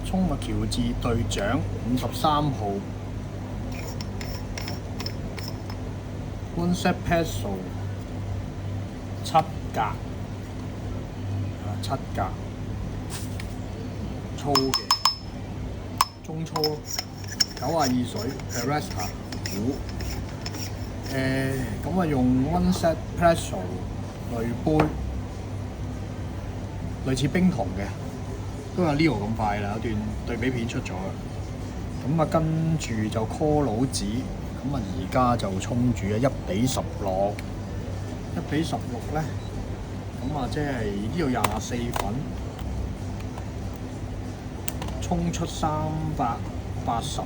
寵物喬治隊長53號 One Set Peso 7格7格粗嘅中粗92水 Barista 虎咁用 One Set Peso 濾杯，類似冰桶嘅。都有 Leo 咁快啦，有段對比片出咗啦。咁啊，跟住就 call 佬子，咁啊而家就沖煮啊1:16，1:16咧，咁啊即係呢度24粉，沖出380，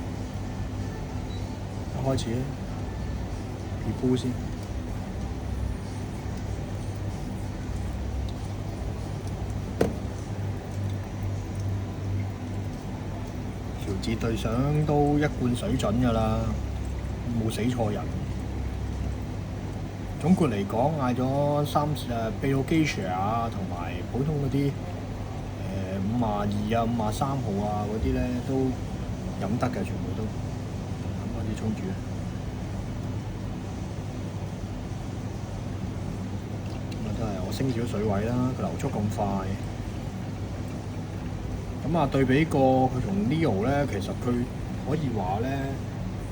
開始啦 ，reboot 先。喬治隊長都一貫水準㗎啦，冇死錯人。總括嚟講，嗌咗秘魯基士啊，同埋普通嗰啲52啊、53號啊嗰啲咧都飲得嘅，全部都。咁開始沖煮啦。咁啊，都係我升少水位啦，佢流速咁快。咁啊，對比過佢同 Leo 咧，其實佢可以話咧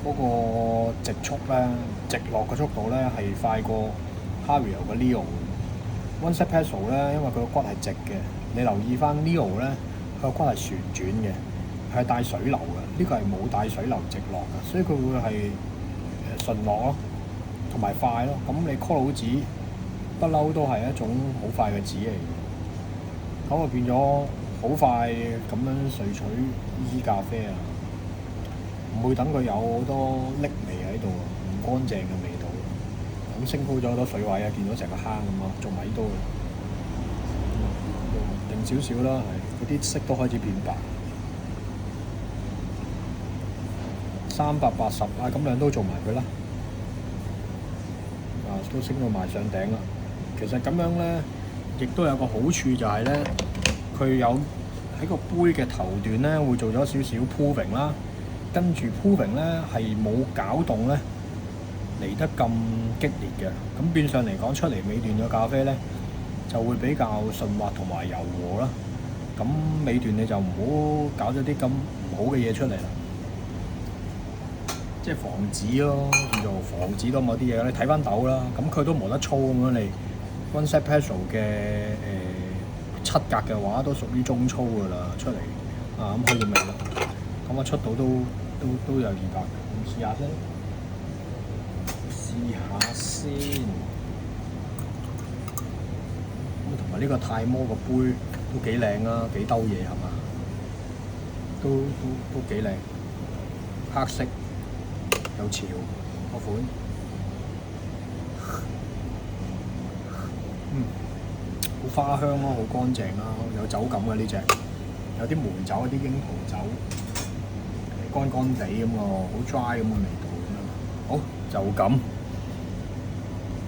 嗰個直速咧、直落嘅速度咧係快過 Hario 嘅 Leo。One Set Peso 咧，因為佢個骨係直嘅，你留意翻 Leo 咧，佢個骨係旋轉嘅，係帶水流嘅。呢個係冇帶水流直落嘅，所以佢會係順落咯，同埋快咯。咁你 call 佬子不嬲都係一種好快嘅紙嚟嘅，咁啊變咗。好快咁樣萃取依咖啡啊！唔會等佢有好多瀝味喺度，唔乾淨嘅味道。咁升高咗好多水位啊，見到成個坑咁咯，仲喺度定少少啦，係嗰啲色都開始變白。380啊，咁兩都做埋佢啦。啊，都升到埋上頂啦。其實咁樣咧，亦都有個好處就係咧。佢有喺個杯嘅頭段咧，會做咗少少 proving 啦，跟住 proving 咧係冇攪動咧嚟得咁激烈嘅，咁變相嚟講出嚟尾段嘅咖啡咧就會比較順滑同埋柔和啦。咁尾段你就唔好搞咗啲咁唔好嘅嘢出嚟啦，即係防止咯，叫做防止到某啲嘢。你睇翻豆啦，咁佢都磨得粗咁樣，你 One Set Peso 嘅7格嘅話都屬於中粗㗎啦，出嚟啊咁可以味啦。咁啊出到都有200，咁試下先。咁同埋呢個泰摩個杯都幾靚啊，幾兜嘢係嘛？都幾靚，黑色有潮個款。好花香咯，好乾淨啦，有酒感嘅呢隻，有啲梅酒，有啲櫻桃酒，乾乾地咁喎，好 dry 咁嘅味道咁樣。好，就咁。